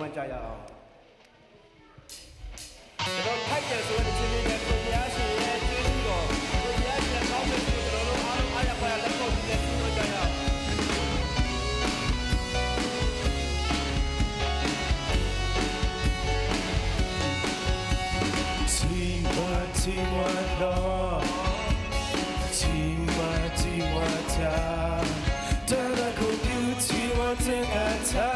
ွမ်းကြရအောင်ကျွန်တော်ထိုက်တယ်ဆိုတဲ့ချင်းလေးနဲ့ကိုဘုရားရှင်ရဲ့ကျေးဇူးတော်ကိုဘုရားရှင်ကောင်းတဲ့ကျွန်တော်တို့အားလုံးအားရပါရလက်ခုပ်ပြီးလက်ပြုကြရအောင်ทีมวันรอทีวันจาเธอรักกูอยู่ทีวันเจ้าเธอ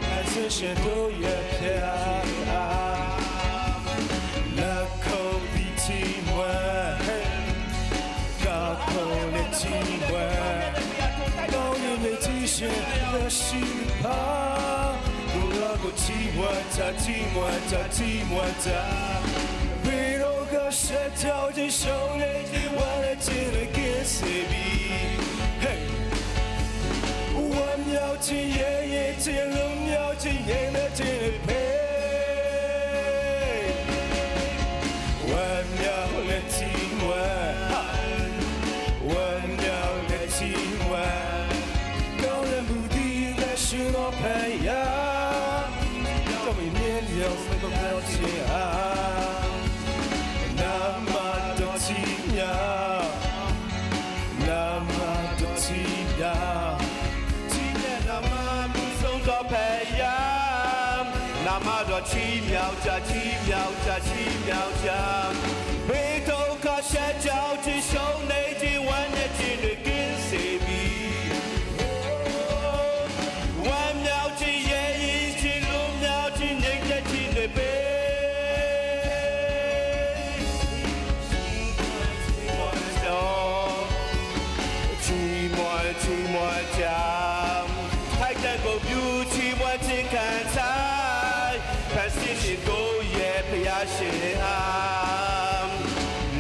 ให้ฉันเชื่อตัวอย่าเพียงรักเขาดีทีวันก็เขาในทีวันก็ยังในที่ฉันและชีวิตพากูรักกูทีวันจา是跳进手里，我的心里跟随你。嘿，我秒进夜夜进入秒进夜的进陪，我秒的今晚，我秒的今晚，高人不敌的是我培养，都没面了那个表情啊。奇妙家，回头看下脚趾手内紧弯的紧的跟谁比？弯秒紧夜一起路秒紧人家紧的背。寂寞家，太阳够beauty，我只看彩。看星星都也不要心寒，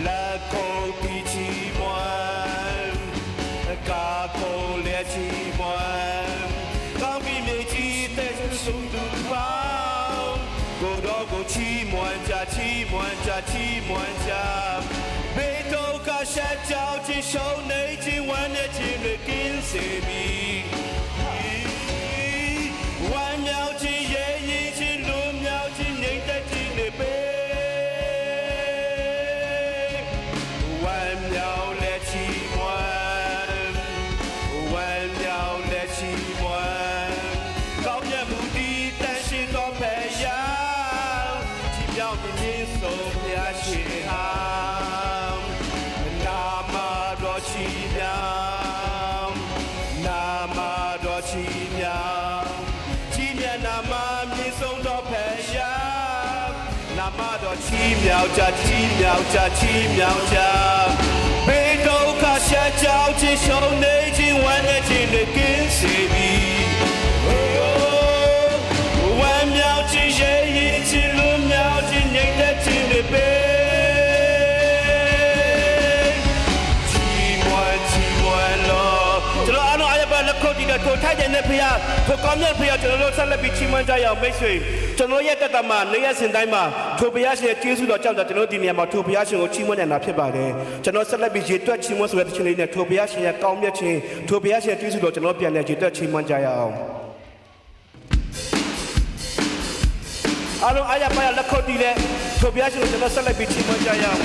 拉口比起满，嘎口列起满，刚比没记得是速度跑，够多够起满家，背头卡下脚趾手内紧弯的紧的跟谁比？弯秒紧夜一起。奇妙家，背头卡下脚趾手内紧弯的紧的跟谁比？弯秒紧夜一起路秒紧人的紧的背。寂寞了，ကျွန်တော်အားလုံးအားရပါလက်ခုပ်တီးတဲ့ထိုထိုက်တဲ့နဲ့ဖျားထိုကောင်းမြတ်ဖျားကျွန်တော်တို့ဆက်လက်ပြီးချီးမွမ်းကြရအောင်မိတ်ဆွေကျွန်တော်ရဲ့တက်တာမှာနေရစင်တိုင်းမှာထိုဘုရားရှင်ရဲ့ကျေးဇူးတော်ကြောင့်ကျွန်တော်ဒီနေရာမှာထိုဘုရားရှင်ကိုချီးမွမ်းနေတာဖြစ်ပါတယ်ကျွန်တော်ဆက်လက်ပြီးရေတွက်ချီးမွမ်းဆိုတဲ့ခြင်းလေးနဲ့ထိုဘုရားရှင်ရဲ့ကောင်းမြတ်ခြင်းထိုဘုရားရှင်ရဲ့ကျေးဇူးတော်ကျွန်တော်ပြန်လဲရေတွက်ချီးမွမ်းကြရအောင်အားလုံးအားရပါရလက်ခုပ်တီးတဲ့ထိုဘုရားရှင်ကိုကျွန်တော်ဆက်လက်ပြီးချီးမွမ်းကြရအောင်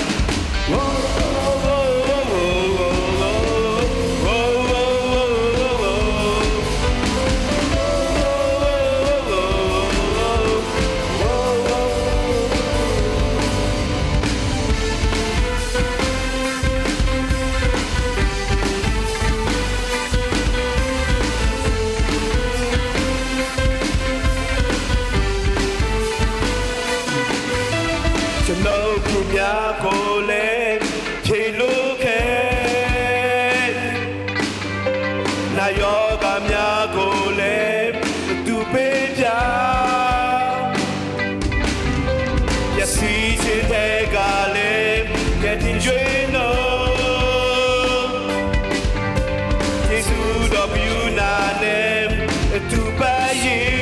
ကိုလည်းဖြေလို့ခဲနာယောဂများကိုလည်းသူပေးပြရစီခြင်းတဲ့ကလည်းကတင်ကျွေးလို့ယေရှုတော်ပြုနာနဲ့သူပါရင်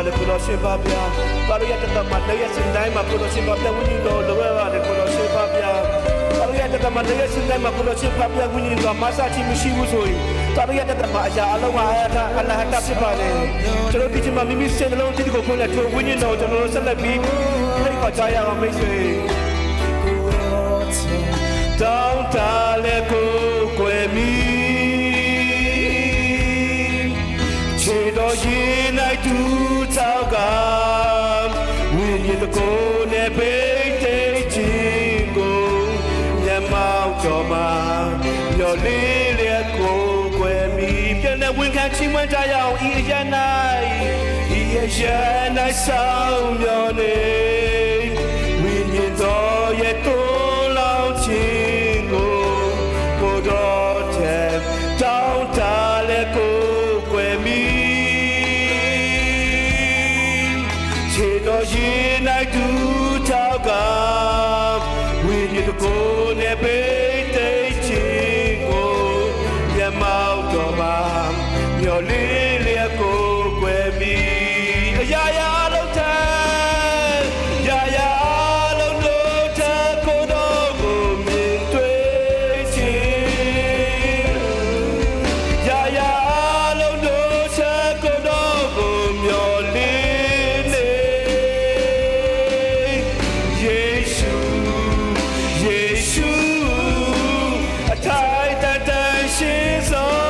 ပါတယ်ကိုတော်ရှင်ပါဗျာပါရရတတမနေရစင်တိုင်းမှာကိုတော်ရှင်ပါဗျာဝိညာဉ်တော်လိုရပါတယ်ကိုတော်ရှင်ပါဗျာပါရရတတမနေရစင်တိုင်းမှာကိုတော်ရှင်ပါဗျာဝိညာဉ်တော်မဆာချီမရှိဘူးဆိုရင်ပါရရတတမအရာအလုံးအားအလဟတဖြစ်ပါတယ်ကျွန်တော်ဒီချိန်မှာမိမိစိတ်နှလုံးတိကိုဖွင့်လက်ထိုးဝိညာဉ်တော်ကျွန်တော်ဆက်လက်ပြီးဖိတ်ခေါ်ကြရအောင်မိတ်ဆွေတောင်းတလည်းကိုကွယ်မီခြေတော်ရင်၌တူထောက်ကဝိညာဉ်တကိုယ်နဲ့ဖိတ်သိခြင်းကိုမျက်မှောက်တော်မှာမျော်လင့်လျက်ကိုကွယ်မီပြန်တဲ့ဝန်ခံချီးမွမ်းကြရအောင်ဤအရ၌ဆောင်မျော်နေဝိညာဉ်တော်ရဲ့တိုးလောင်ခြင်းကိုတော်တဲ့တောင်းတလည်းကိုကွယ်မီခြေတော်ရင်၌တူထောက်ကဝိညာဉ်ကိုယ်နဲ့ပိတ်သိခြင်းကိုမျက်မှောက်တော်မှာမျော်လင့်လျက်ကိုကွယ်မီအရာရာလုံးတဲ့ရာရာလုံးတို့တဲ့ကိုတော်ကိုမြင်တွေ့ခြင်းရာရာလုံးတို့တဲ့ကိုတော်ကိုမျော်လင့်နေယေရှုအထိုင်တန်ရှင်ဆုံး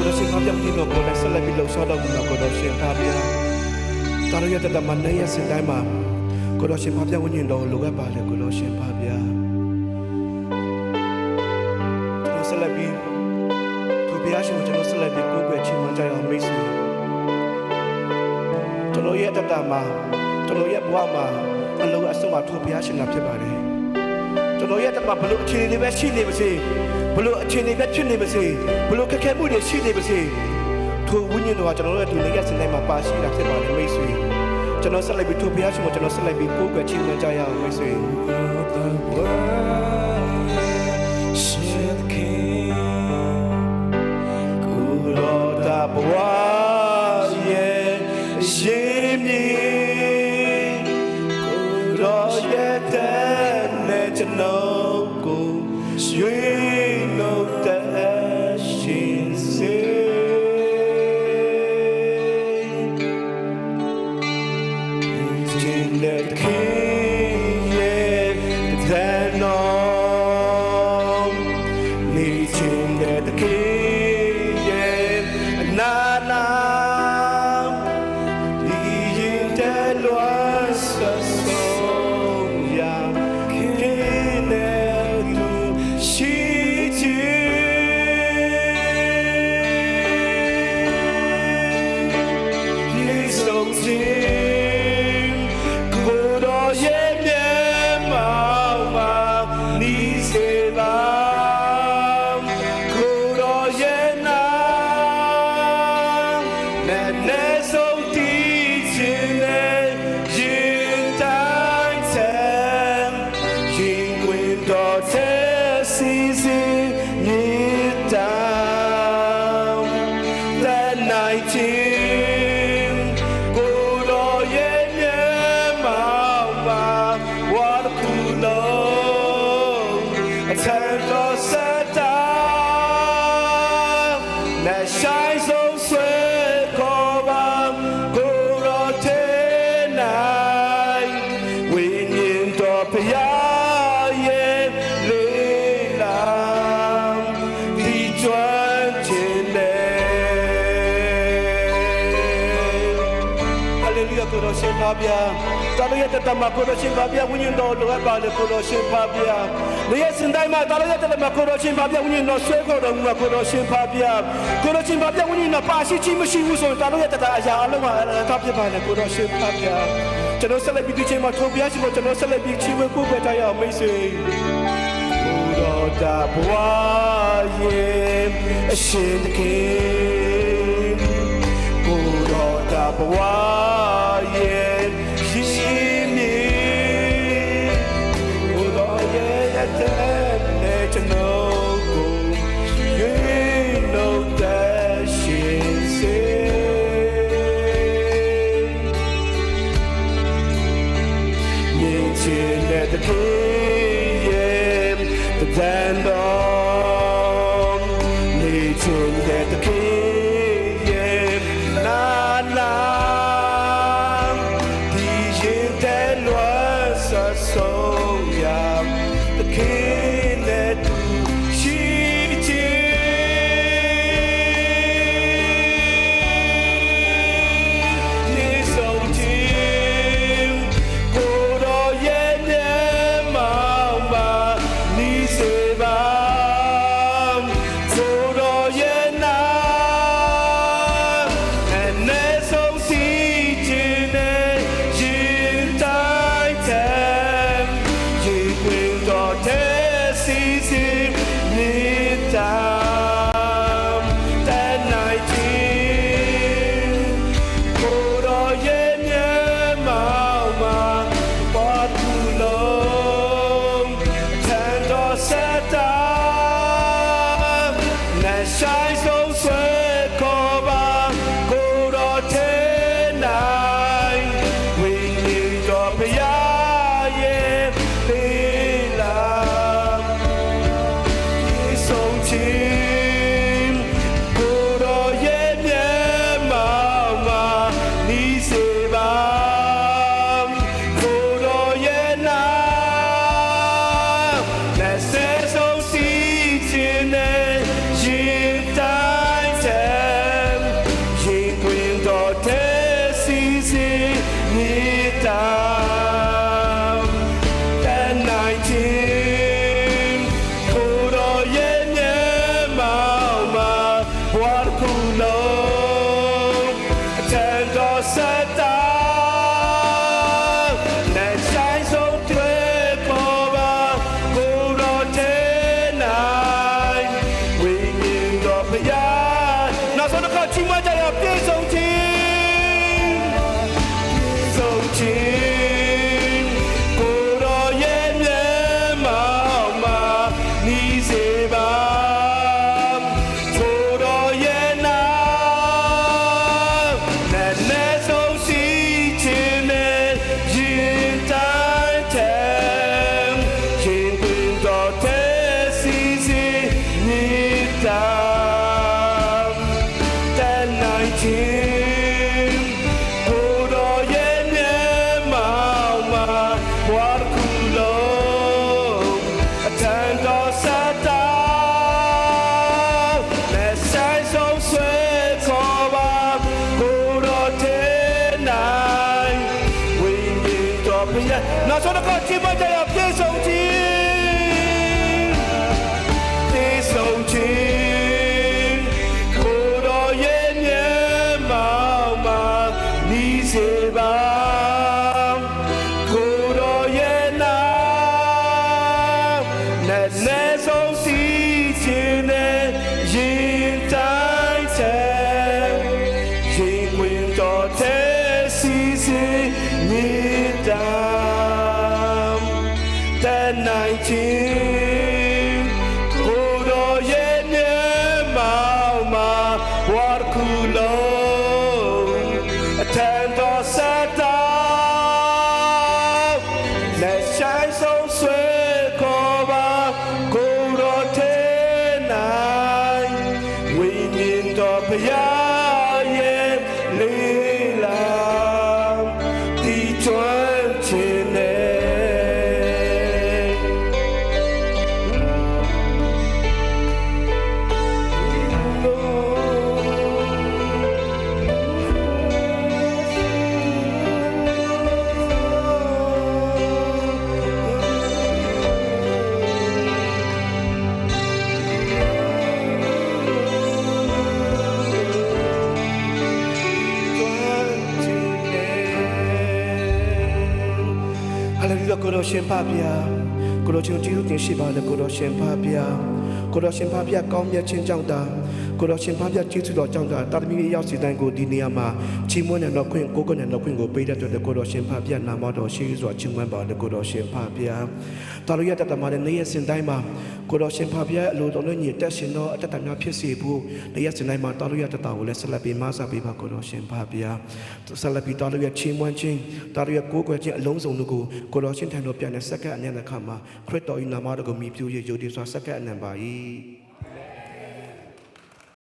ကိုတော်ရှင်ဖာပြမှုတော်ကိုလည်းဆက်လက်ပြီးလှုပ်ရှားတော်မူတော်ကိုတော်ရှင်ဖာပြတာရရတတမနေရစင်တိုင်းမှာကိုတော်ရှင်ဖာပြဝိညာဉ်တော်လိုအပ်ပါလေကိုတော်ရှင်ဖာပြကျွန်တော်ဆက်လက်ပြီးသူဘုရားရှင်ကိုကျွန်တော်ဆက်လက်ပြီးကိုယ်ွယ်ချီးမွမ်းကြရအောင်မိတ်ဆွေကျွန်တော်ရဲ့တတမှာကျွန်တော်ရဲ့ဘဝမှာအလုံးအစုံမှာသူဘုရားရှင်ကဖြစ်ပါတယ်ကျွန်တော်ရဲ့တမဘလို့အခြေအနေတွေပဲရှိနေပါစေဘလို့အခြေအနေပဲဖြစ်နေပါစေဘလို့ခက်ခဲမှုတွေရှိနေပါစေထိုဝိညာဉ်တော်ကကျွန်တော်တို့ရဲ့ဒီနေ့ရက်စနေမှာပါရှိတာဖြစ်ပါတယ်မိတ်ဆွေကျွန်တော်ဆက်လိုက်ပြီးထိုဘုရားရှင်ကိုကျွန်တော်ဆက်လိုက်ပြီးကိုယ်ကွယ်ချီးမွမ်းကြရအောင်မိတ်ဆွေကိုရောတာဘဝရဲ့ရှင်မြင့်ကိုရောရဲ့တဲ့နဲ့ကျွန်တော်ကိုရွှေလို့တဲ့ရှင်စေခြင်းနဲ့ခင်ရဲ့တဲ့နော်နေခြင်းနဲ့ခင်ရဲ့နာနာဒီရင်တဲ့လွားဆောရာခင်နဲ့သူရှိကျွမ်းကျင် ဖားဗျာတော်တော်ရဲ့တမကိုတော်ရှင်ဖားဗျာဝိညာဉ်တော်လိုအပ်ပါလေကိုတော်ရှင်ဖားဗျာနေရစင်တိုင်းမှာတော်တော်ရဲ့တမကိုတော်ရှင်ဖားဗျာဝိညာဉ်တော်ဆွဲခေါ်တော်မူမှာကိုတော်ရှင်ဖားဗျာကိုတော်ရှင်ဖားဗျာဝိညာဉ်တော်ပါရှိချင်းမရှိဘူးဆိုတော်တော်ရဲ့တအရာအလုံးမှာတော့ဖြစ်ပါလေကိုတော်ရှင်ဖားဗျာကျွန်တော်ဆက်လက်ပြီးဒီချိန်မှာထိုဘုရားရှင်ကိုကျွန်တော်ဆက်လက်ပြီးချီးမွမ်းကိုးကွယ်တရားမိတ်ဆွေကိုတော်တာဘဝရဲ့အရှင်တခင်ကိုတော်တာဘဝရဲ့ရှင်မြေကိုတော်ရဲ့အသက်နဲ့ကျွန်တော်ကိုရွေးလို့တဲ့ရှင်စေမြင်ချင်တဲ့တခင်ရဲ့တန်တော်နေချင်တဲ့တခင်ရဲ့နာနာဒီရင်တဲ့လွတ်ဆုံးရတခင်နဲ့တူရှိချင်နေဆုံးချင်ကိုတော်ရဲ့မျက်မှောက်မှာနီးစေပါကိုတော်ရဲ့နာနဲ့ဆုံးစီခြင်းနဲ့ရင်တိုင်းတဲ့ရေဝင်တော်တဲ့စီစီမြေတာတဲ့နိုင်ခြင်းကိုတော်ရဲ့မျက်မှောက်မှာပေါ်သူလုံးထန်တော်ဆက်တာနဲ့ဆိုင်ဆုံးဆွဲခေါ်ပါကိုတော်ထဲနိုင်ဝိညာဉ်တော်ဘုရားရဲ့ပေးလာဒီဆုံးခြင်းကိုတော်ရဲ့မျက်မှောက်မှာနီးစေပါကိုတော်ရဲ့နာနဲ့စေဆုံးစီခြင်းနဲ့ရင်တိုင်းတဲ့ရင်ခွင်တော်တဲ့စီစီမြေတာတဲ့နိုင်ခြင်းကိုတော်ရဲ့မျက်မှောက်မှာဘဝတစ်ခုလုံးအထက်တော်ဆက်တာနဲ့ဆိုင်ဆုံးတွေ့ပေါ်ပါကိုတော်တဲ့နိုင်ဝိညာဉ်တော်ဘုရားနောက်ဆုံးတစ်ခါချီးမွမ်းကြရပြေဆုံးခြင်းဆုံးခြင်းကိုတော်ရဲ့မျက်မှောက်မှာနီးစေပါကိုတော်ရဲ့နာနဲ့ဆုံးစီခြင်းနဲ့ရင်တိုင်းတဲ့ရင်တွင်တော်တဲ့စီစီမြေတာတဲ့နိုင်ခြင်းကိုတော်ရဲ့မျက်မှောက်မှာဘဝတစ်ခုလုံးအထံတော်ဆက်တာနဲ့ဆိုင်ဆုံးဆွဲခေါ်ပါကိုတော်ထဲနိုင်ဝိညာဉ်တော်ဘုရားနောက်ဆုံးတစ်ခါချီးမွမ်းကြရပြေဆုံးခြင်းပြေဆုံးခြင်းကိုတော်ရဲ့မျက်မှောက်မှာနီးစေပါကိုတော်ရဲ့နာနဲ့ဆုံးစီခြင်းနဲ့ရင်တိုင်းတဲ့ရင်ခွင်တော်တဲ့စီစီမြေတာတဲ့နိုင်ခြင်းကိုတော်ရဲ့မျက်မှောက်မှာဘဝတစ်ခုလုံးအထံတော်ဆက်တာနဲ့ဆိုင်ဆုံးဆွဲခေါ်ပါကိုတော်ထဲနိုင်ဝိညာဉ်တော်ဘုရားရဲ့လေးလာဒီကျွမ်းခြင်းနဲ့ ကိုတော်ရှင်ဖဗျာကိုတော်ချင်းကျေးဇူးတင်ရှိပါလေကိုတော်ရှင်ဖဗျာကိုတော်ရှင်ဖဗျာကောင်းမြတ်ခြင်းကြောင့်တာကိုတော်ရှင်ဖဗျာကျေးဇူးတော်ကြောင့်တာတာသမီရောက်စီတိုင်းကိုဒီနေရာမှာချီးမွမ်းတဲ့တော်ခွင့်ကိုကိုနဲ့တော်ခွင့်ကိုပေးတဲ့အတွက်ကိုတော်ရှင်ဖဗျာနာမတော်ရှိစွာချီးမွမ်းပါလေကိုတော်ရှင်ဖဗျာတော်ရရတတ်မှာနေရစင်တိုင်းမှာကိုတော်ရှင်ဖဗျာအလိုတော်နဲ့ညီတက်ရှင်တော်အတ္တများဖြစ်စေဖို့နေရစင်တိုင်းမှာတော်ရရတတ်တာကိုလည်းဆက်လက်ပြီးမဆပေးပါကိုတော်ရှင်ဖဗျာဆက်လက်ပြီးတော်ရရချီးမွမ်းခြင်းတော်ရရကိုးကွယ်ခြင်းအလုံးစုံတို့ကိုတော်ရှင်ထံတော်ပြန်တဲ့စက္ကန့်အနည်းတစ်ခါမှာခရစ်တော်၏နာမတော်ကိုမြည်ပြည့်ရည်ယိုတည်စွာစက္ကန့်အနံပါ၏